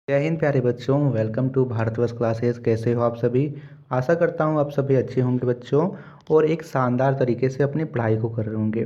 जय हिंद प्यारे बच्चों। Welcome to Bharatvarsh classes. कैसे हो आप सभी? आशा करता हूँ आप सभी अच्छे होंगे बच्चों और एक शानदार तरीके से अपनी पढ़ाई को कर रहे होंगे।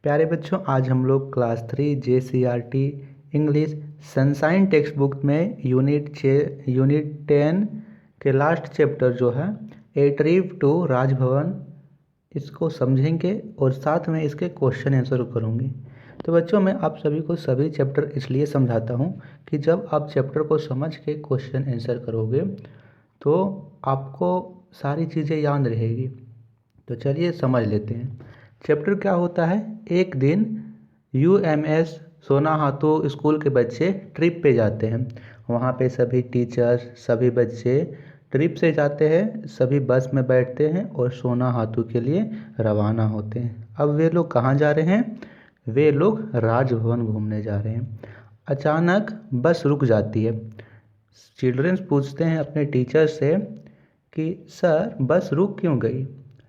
प्यारे बच्चों, आज हम लोग class 3 JCRT English sunshine text book में यूनिट 10 के लास्ट चैप्टर जो है ए ट्रिप टू राजभवन, इसको समझेंगे और साथ में इसके क्वेश्चन आंसर करूँगी। तो बच्चों, मैं आप सभी को सभी चैप्टर इसलिए समझाता हूँ कि जब आप चैप्टर को समझ के क्वेश्चन आंसर करोगे तो आपको सारी चीज़ें याद रहेगी। तो चलिए समझ लेते हैं चैप्टर क्या होता है। एक दिन UMS सोनाहातू स्कूल के बच्चे ट्रिप पे जाते हैं। वहाँ पे सभी टीचर्स सभी बच्चे ट्रिप से जाते हैं, सभी बस में बैठते हैं और सोनाहातू के लिए रवाना होते हैं। अब वे लोग कहाँ जा रहे हैं? वे लोग राजभवन घूमने जा रहे हैं। अचानक बस रुक जाती है। चिल्ड्रंस पूछते हैं अपने टीचर से कि सर बस रुक क्यों गई?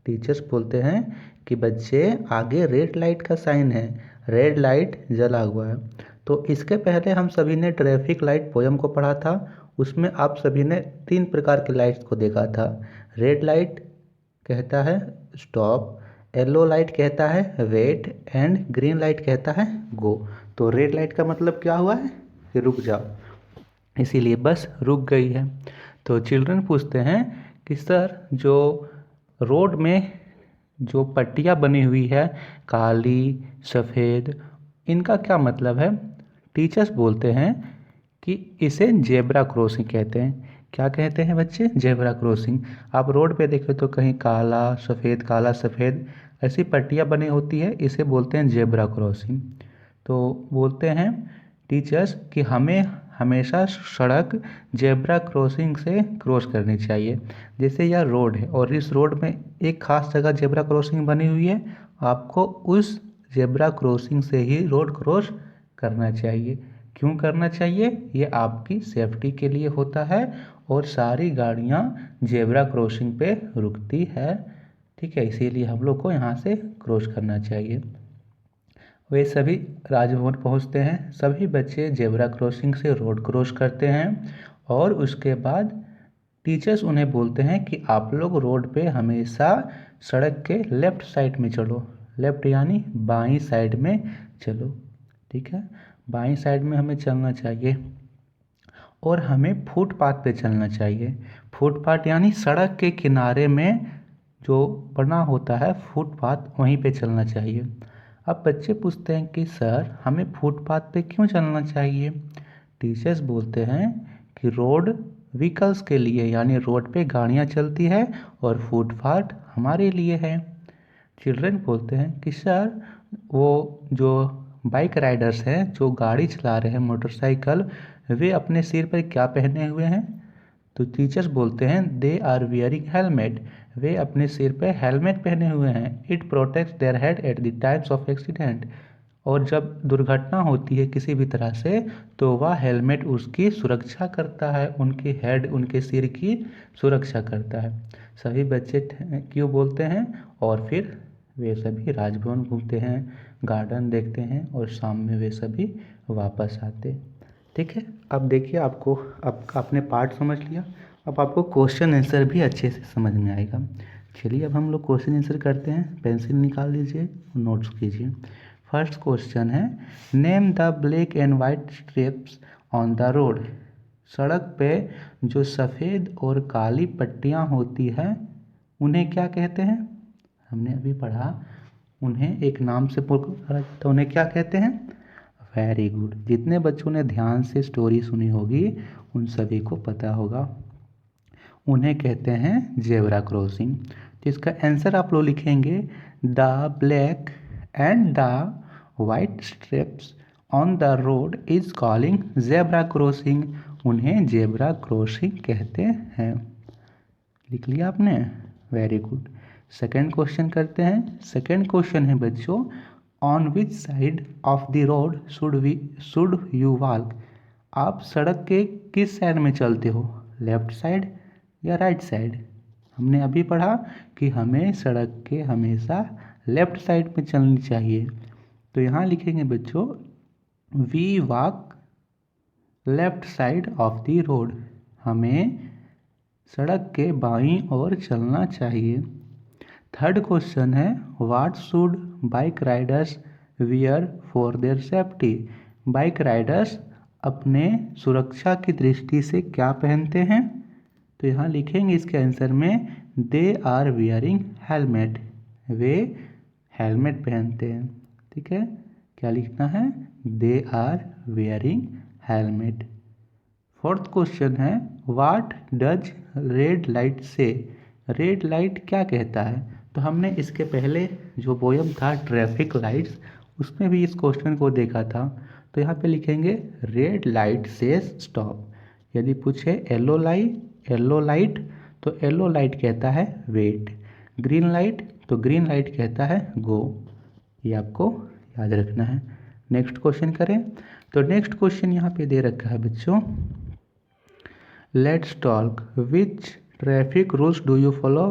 टीचर्स बोलते हैं कि बच्चे आगे रेड लाइट का साइन है, रेड लाइट जला हुआ है। तो इसके पहले हम सभी ने ट्रैफिक लाइट पोयम को पढ़ा था। उसमें आप सभी ने 3 प्रकार के लाइट्स को देखा था। रेड लाइट कहता है स्टॉप, येलो लाइट कहता है वेट एंड ग्रीन लाइट कहता है गो। तो रेड लाइट का मतलब क्या हुआ है कि रुक जाओ, इसीलिए बस रुक गई है। तो चिल्ड्रन पूछते हैं कि सर जो रोड में जो पट्टियाँ बनी हुई है काली सफ़ेद, इनका क्या मतलब है? टीचर्स बोलते हैं कि इसे जेब्रा क्रॉसिंग कहते हैं। क्या कहते हैं बच्चे? Zebra crossing. आप रोड पे देखें तो कहीं काला सफ़ेद ऐसी पट्टियाँ बनी होती है, इसे बोलते हैं जेब्रा क्रॉसिंग। तो बोलते हैं टीचर्स कि हमें हमेशा सड़क जेब्रा क्रॉसिंग से क्रॉस करनी चाहिए। जैसे यह रोड है और इस रोड में एक खास जगह जेब्रा क्रॉसिंग बनी हुई है, आपको उस जेब्रा क्रॉसिंग से ही रोड क्रॉस करना चाहिए। क्यों करना चाहिए? ये आपकी सेफ्टी के लिए होता है और सारी गाड़ियाँ जेब्रा क्रॉसिंग पे रुकती है, ठीक है, इसीलिए हम लोग को यहाँ से क्रॉस करना चाहिए। वे सभी राजभवन पहुँचते हैं। सभी बच्चे जेब्रा क्रॉसिंग से रोड क्रॉस करते हैं और उसके बाद टीचर्स उन्हें बोलते हैं कि आप लोग रोड पे हमेशा सड़क के लेफ़्ट साइड में चलो। लेफ़्ट यानी बाईं साइड में चलो, ठीक है, बाईं साइड में हमें चलना चाहिए और हमें फुटपाथ पे चलना चाहिए। फुटपाथ यानी सड़क के किनारे में जो बना होता है फुटपाथ, वहीं पे चलना चाहिए। अब बच्चे पूछते हैं कि सर हमें फुटपाथ पे क्यों चलना चाहिए? टीचर्स बोलते हैं कि रोड व्हीकल्स के लिए यानी रोड पे गाड़ियाँ चलती है और फुटपाथ हमारे लिए है। चिल्ड्रन बोलते हैं कि सर वो जो बाइक राइडर्स हैं जो गाड़ी चला रहे हैं मोटरसाइकिल, वे अपने सिर पर क्या पहने हुए हैं? तो टीचर्स बोलते हैं दे आर वियरिंग हेलमेट। वे अपने सिर पर हेलमेट पहने हुए हैं। It protects their head at the times of accident. और जब दुर्घटना होती है किसी भी तरह से तो वह हेलमेट उसकी सुरक्षा करता है, उनकी हेड उनके सिर की सुरक्षा करता है। सभी बच्चे क्यों बोलते हैं और फिर वे सभी राजभवन घूमते हैं, गार्डन देखते हैं और शाम में वे सभी वापस आते। ठीक है, अब देखिए आपको अब आपने पार्ट समझ लिया, अब आपको क्वेश्चन आंसर भी अच्छे से समझ में आएगा। चलिए अब हम लोग क्वेश्चन आंसर करते हैं। पेंसिल निकाल लीजिए, नोट्स कीजिए। फर्स्ट क्वेश्चन है name the black and white strips on the road. सड़क पे जो सफ़ेद और काली पट्टियाँ होती हैं उन्हें क्या कहते हैं? हमने अभी पढ़ा, उन्हें एक नाम से पुकारा जाता है। उन्हें क्या कहते हैं? Very good. जितने बच्चों ने ध्यान से स्टोरी सुनी होगी उन सभी को पता होगा, उन्हें कहते हैं जेब्रा क्रॉसिंग। तो इसका आंसर आप लोग लिखेंगे the black and the white strips on the road is calling zebra crossing. उन्हें जेब्रा क्रॉसिंग कहते हैं। लिख लिया आपने? Very good. सेकेंड क्वेश्चन करते हैं। सेकेंड क्वेश्चन है बच्चों on which side of the road should you walk. आप सड़क के किस साइड में चलते हो? लेफ्ट साइड या राइट साइड? हमने अभी पढ़ा कि हमें सड़क के हमेशा लेफ्ट साइड में चलनी चाहिए। तो यहाँ लिखेंगे बच्चों we walk left side of the road, हमें सड़क के बाईं ओर चलना चाहिए। थर्ड क्वेश्चन है what should bike riders wear for their safety. Bike riders अपने सुरक्षा की दृष्टि से क्या पहनते हैं? तो यहाँ लिखेंगे इसके आंसर में दे आर वियरिंग हेलमेट, वे हेलमेट पहनते हैं। ठीक है, क्या लिखना है? They are wearing helmet. Fourth question है what does red light say. Red light क्या कहता है? तो हमने इसके पहले जो पोयम था ट्रैफिक लाइट्स, उसमें भी इस क्वेश्चन को देखा था। तो यहाँ पे लिखेंगे रेड लाइट सेज स्टॉप। यदि पूछे येलो लाइट तो येलो लाइट कहता है वेट। ग्रीन लाइट तो ग्रीन लाइट कहता है गो। ये आपको याद रखना है। नेक्स्ट क्वेश्चन करें तो नेक्स्ट क्वेश्चन यहाँ पे दे रखा है बच्चों, let's talk which traffic rules do you follow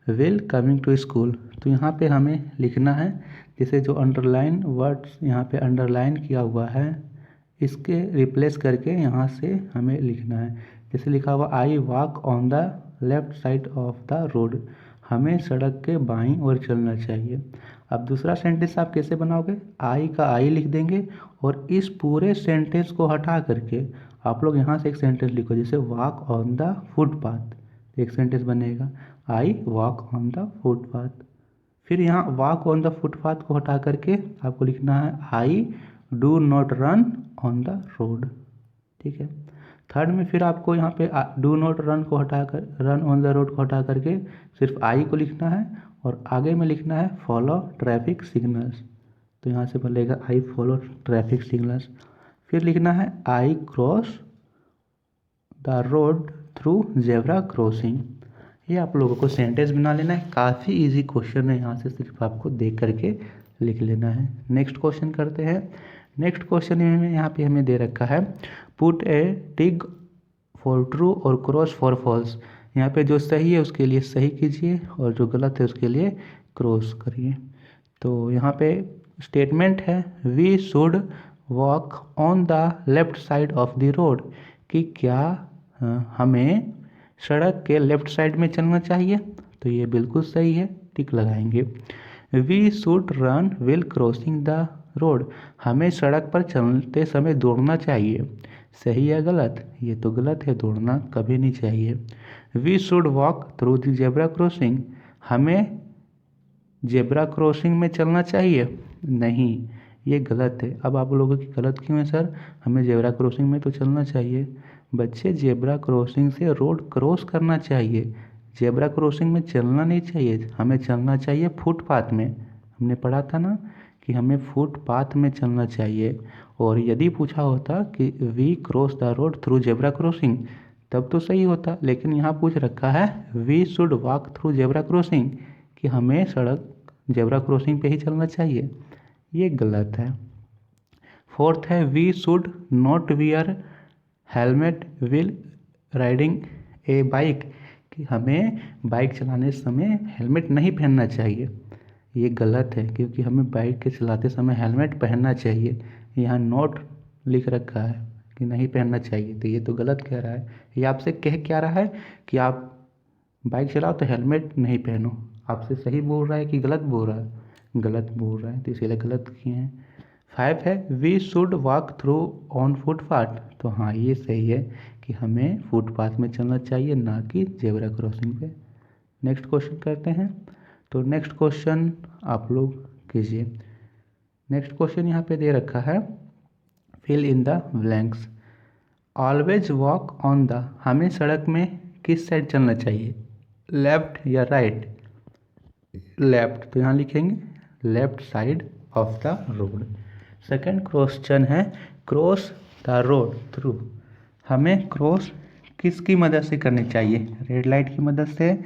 while coming to school. तो यहाँ पे हमें लिखना है, जैसे जो अंडरलाइन वर्ड्स यहाँ पे अंडरलाइन किया हुआ है इसके रिप्लेस करके यहाँ से हमें लिखना है। जैसे लिखा हुआ I walk on the left side of the road, हमें सड़क के बाईं ओर चलना चाहिए। अब दूसरा सेंटेंस आप कैसे बनाओगे? आई का आई लिख देंगे और इस पूरे सेंटेंस को हटा करके आप लोग यहाँ से एक सेंटेंस लिखो, जैसे वॉक ऑन द फुटपाथ। एक सेंटेंस बनेगा I walk on the footpath. फिर यहाँ वॉक ऑन द फुटपाथ को हटा करके आपको लिखना है I do not run on the road. ठीक है, थर्ड में फिर आपको यहाँ पे डू नॉट रन को हटाकर रन ऑन द रोड को हटा करके सिर्फ आई को लिखना है और आगे में लिखना है फॉलो ट्रैफिक सिग्नल्स। तो यहाँ से बनेगा आई फॉलो ट्रैफिक सिग्नल्स। फिर लिखना है I cross the road through zebra crossing. ये आप लोगों को सेंटेंस बना लेना है, काफ़ी इजी क्वेश्चन है, यहाँ से सिर्फ आपको देख करके लिख लेना है। नेक्स्ट क्वेश्चन करते हैं। नेक्स्ट क्वेश्चन में यहाँ पे हमें दे रखा है put A tick for true और क्रॉस फॉर फॉल्स। यहाँ पे जो सही है उसके लिए सही कीजिए और जो गलत है उसके लिए क्रॉस करिए। तो यहाँ पे स्टेटमेंट है we should walk on the left side of the road, कि क्या हमें सड़क के लेफ्ट साइड में चलना चाहिए। तो ये बिल्कुल सही है, टिक लगाएंगे। We should run while crossing the road, हमें सड़क पर चलते समय दौड़ना चाहिए। सही या गलत? ये तो गलत है, दौड़ना कभी नहीं चाहिए। We should walk through the zebra crossing, हमें जेब्रा क्रॉसिंग में चलना चाहिए। नहीं, ये गलत है। अब आप लोगों की गलत क्यों है सर? हमें जेब्रा क्रॉसिंग में तो चलना चाहिए। बच्चे जेब्रा क्रॉसिंग से रोड क्रॉस करना चाहिए, जेब्रा क्रॉसिंग में चलना नहीं चाहिए। हमें चलना चाहिए फुटपाथ में। हमने पढ़ा था ना कि हमें फुटपाथ में चलना चाहिए। और यदि पूछा होता कि we cross the road through zebra crossing तब तो सही होता, लेकिन यहाँ पूछ रखा है we should walk through zebra crossing, कि हमें सड़क जेब्रा क्रॉसिंग पे ही चलना चाहिए। ये गलत है। फोर्थ है we should not wear helmet while riding a bike, कि हमें बाइक चलाने समय हेलमेट नहीं पहनना चाहिए। ये गलत है, क्योंकि हमें बाइक के चलाते समय हेलमेट पहनना चाहिए। यहाँ नॉट लिख रखा है कि नहीं पहनना चाहिए, तो ये तो गलत कह रहा है। ये आपसे कह क्या रहा है कि आप बाइक चलाओ तो हेलमेट नहीं पहनो। आपसे सही बोल रहा है कि गलत बोल रहा है? गलत बोल रहा है, तो इसीलिए गलत किए हैं। 5 है we should walk through on footpath, तो हाँ ये सही है कि हमें फुटपाथ में चलना चाहिए, ना कि जेब्रा क्रॉसिंग पे। नेक्स्ट क्वेश्चन करते हैं। तो नेक्स्ट क्वेश्चन आप लोग कीजिए। नेक्स्ट क्वेश्चन यहाँ पे दे रखा है fill in the blanks. Always walk on the, हमें सड़क में किस साइड चलना चाहिए? लेफ्ट या राइट? लेफ्ट, तो यहाँ लिखेंगे left side of the road. Second question है क्रॉस द रोड थ्रू, हमें क्रॉस किसकी मदद से करनी चाहिए? रेड लाइट की मदद से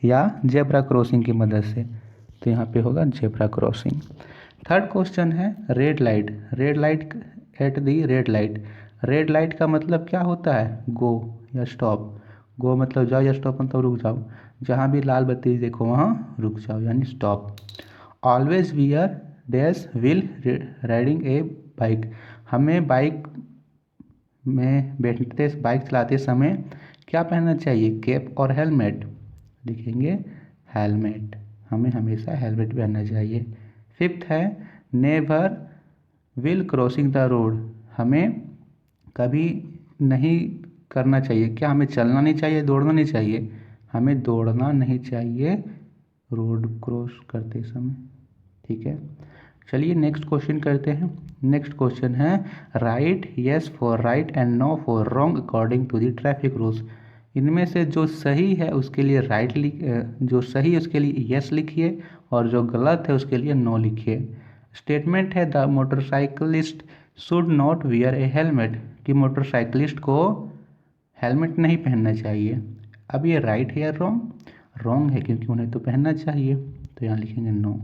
या जेब्रा क्रॉसिंग की मदद से? तो यहाँ पे होगा जेब्रा क्रॉसिंग। थर्ड क्वेश्चन है red light. Red light at the red light, red light का मतलब क्या होता है? गो या स्टॉप। गो मतलब जाओ या स्टॉप मतलब रुक जाओ। जहाँ भी लाल बत्ती देखो वहाँ रुक जाओ, यानी stop. Always wear dash while riding a bike, हमें बाइक में बैठते बाइक चलाते समय क्या पहनना चाहिए, कैप और हेलमेट। लिखेंगे हेलमेट, हमें हमेशा हेलमेट पहनना चाहिए। फिफ्थ है never will crossing the road, हमें कभी नहीं करना चाहिए, क्या हमें चलना नहीं चाहिए, दौड़ना नहीं चाहिए, हमें दौड़ना नहीं चाहिए रोड क्रॉस करते समय। ठीक है, चलिए नेक्स्ट क्वेश्चन करते हैं। नेक्स्ट क्वेश्चन है right yes for right and no for wrong according to the traffic rules. इनमें से जो सही है उसके लिए जो सही है उसके लिए येस लिखिए और जो गलत है उसके लिए नो लिखिए। स्टेटमेंट है the motorcyclist should not wear A helmet, कि मोटरसाइकिलिस्ट को हेलमेट नहीं पहनना चाहिए। अब ये राइट है या रॉन्ग, रॉन्ग है क्योंकि उन्हें तो पहनना चाहिए, तो यहाँ लिखेंगे no.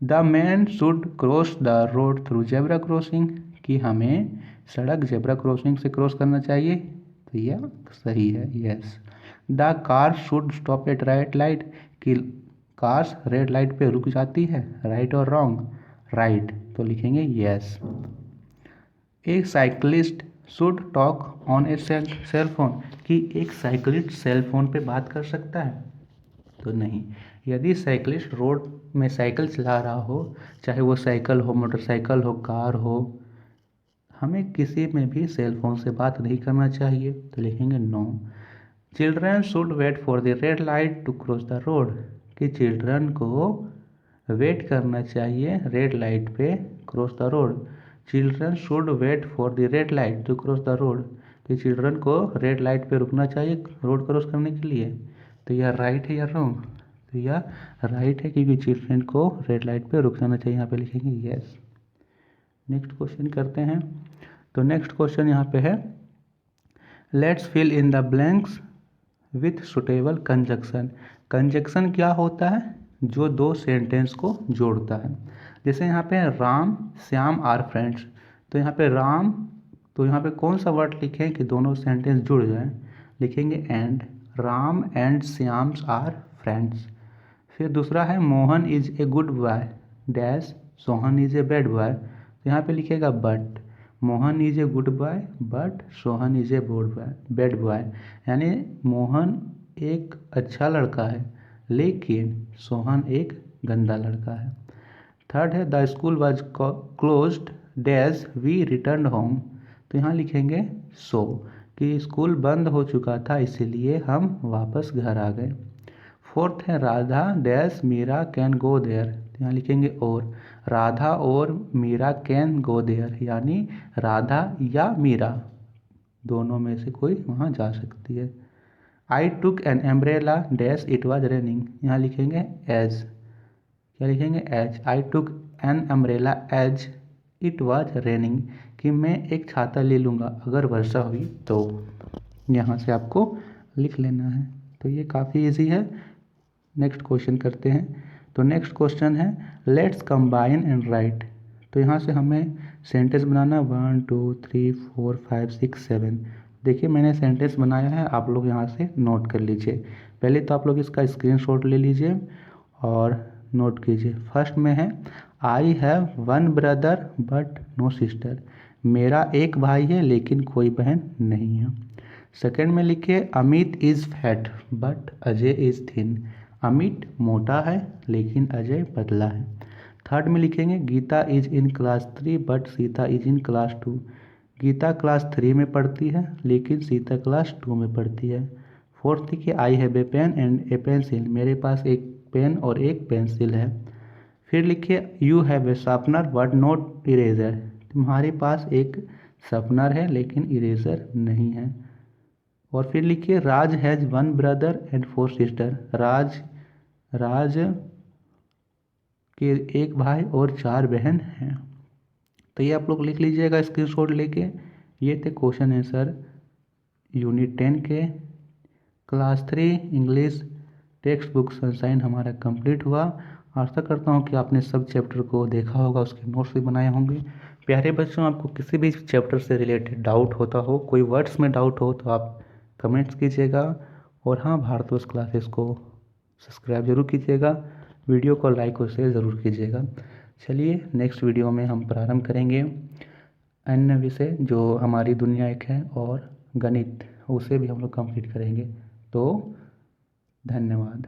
The man should cross the road through zebra crossing, कि हमें सड़क जेब्रा क्रॉसिंग से क्रॉस करना चाहिए, तो यह सही है, yes. The car should stop at red light, कि कार्स रेड लाइट पे रुक जाती है, राइट और रॉन्ग, राइट, तो लिखेंगे यस। एक cyclist should talk on a cell phone, कि एक साइकिलिस्ट सेल फोन पे बात कर सकता है, तो नहीं। यदि साइकिलिस्ट रोड में साइकिल चला रहा हो, चाहे वो साइकिल हो, मोटरसाइकिल हो, कार हो, हमें किसी में भी सेल फोन से बात नहीं करना चाहिए, तो लिखेंगे no. Children should wait for the red light to cross the road, कि चिल्ड्रन को वेट करना चाहिए रेड लाइट पे cross the road. Children should wait for the red light to cross the road, कि चिल्ड्रन को red light पे रुकना चाहिए रोड क्रॉस करने के लिए, तो यह राइट है या रॉन्ग, तो यह राइट है क्योंकि चिल्ड्रन को रेड लाइट पे रुक जाना चाहिए, यहाँ पे लिखेंगे यस। नेक्स्ट क्वेश्चन करते हैं। तो नेक्स्ट क्वेश्चन यहाँ पे है let's fill in the blanks with suitable conjunction. Conjunction क्या होता है, जो दो सेंटेंस को जोड़ता है। जैसे यहाँ पे राम श्याम आर फ्रेंड्स, तो यहाँ पे राम, तो यहाँ पे कौन सा वर्ड लिखें कि दोनों सेंटेंस जुड़ जाएं, लिखेंगे and, Ram and Shyam's are friends. फिर दूसरा है Mohan is a good boy dash Sohan is a bad boy, तो यहाँ पे लिखेगा but, Mohan is a good boy but Sohan is a bad boy, यानी मोहन एक अच्छा लड़का है लेकिन सोहन एक गंदा लड़का है। थर्ड है the school was closed dash we return home, तो यहाँ लिखेंगे सो, कि स्कूल बंद हो चुका था इसीलिए हम वापस घर आ गए। फोर्थ है Radha dash Meera can go there, तो यहाँ लिखेंगे और, राधा और मीरा कैन गो देयर, यानी राधा या मीरा दोनों में से कोई वहाँ जा सकती है। I took an umbrella dash it was raining, यहाँ लिखेंगे एज, क्या लिखेंगे as, I took an umbrella as it was raining, कि मैं एक छाता ले लूँगा अगर वर्षा हुई तो, यहाँ से आपको लिख लेना है, तो ये काफ़ी इजी है। नेक्स्ट क्वेश्चन करते हैं। तो नेक्स्ट क्वेश्चन है लेट्स कंबाइन एंड राइट, तो यहाँ से हमें सेंटेंस बनाना 1 2 3 4 5 6 7। देखिए मैंने सेंटेंस बनाया है, आप लोग यहाँ से नोट कर लीजिए। पहले तो आप लोग इसका स्क्रीनशॉट ले लीजिए और नोट कीजिए। फर्स्ट में है I have one brother but no sister, मेरा एक भाई है लेकिन कोई बहन नहीं है। सेकंड में लिखिए Amit is fat but Ajay is thin, Amit मोटा है लेकिन अजय पतला है। थर्ड में लिखेंगे Geeta is in class 3 but Sita is in class 2, Geeta class 3 में पढ़ती है लेकिन सीता क्लास 2 में पढ़ती है। फोर्थ लिखिए I have a pen and a pencil, मेरे पास एक पेन और एक पेंसिल है। फिर लिखिए you have a sharpener but not eraser, तुम्हारे पास एक शार्पनर है लेकिन इरेजर नहीं है। और फिर लिखिए Raj has one brother and 4 sister, Raj के एक भाई और 4 बहन हैं। तो ये आप लोग लिख लीजिएगा स्क्रीनशॉट लेके। ये थे क्वेश्चन आंसर यूनिट 10 के। Class 3 English text book sunshine हमारा कंप्लीट हुआ। आशा करता हूँ कि आपने सब चैप्टर को देखा होगा, उसके नोट्स भी बनाए होंगे। प्यारे बच्चों, आपको किसी भी चैप्टर से रिलेटेड डाउट होता हो, कोई वर्ड्स में डाउट हो तो आप कमेंट्स कीजिएगा। और हाँ, भारतवर्ष क्लासेस को सब्सक्राइब जरूर कीजिएगा, वीडियो को लाइक और शेयर ज़रूर कीजिएगा। चलिए नेक्स्ट वीडियो में हम प्रारंभ करेंगे अन्य विषय जो हमारी दुनिया एक है और गणित, उसे भी हम लोग कंप्लीट करेंगे। तो धन्यवाद।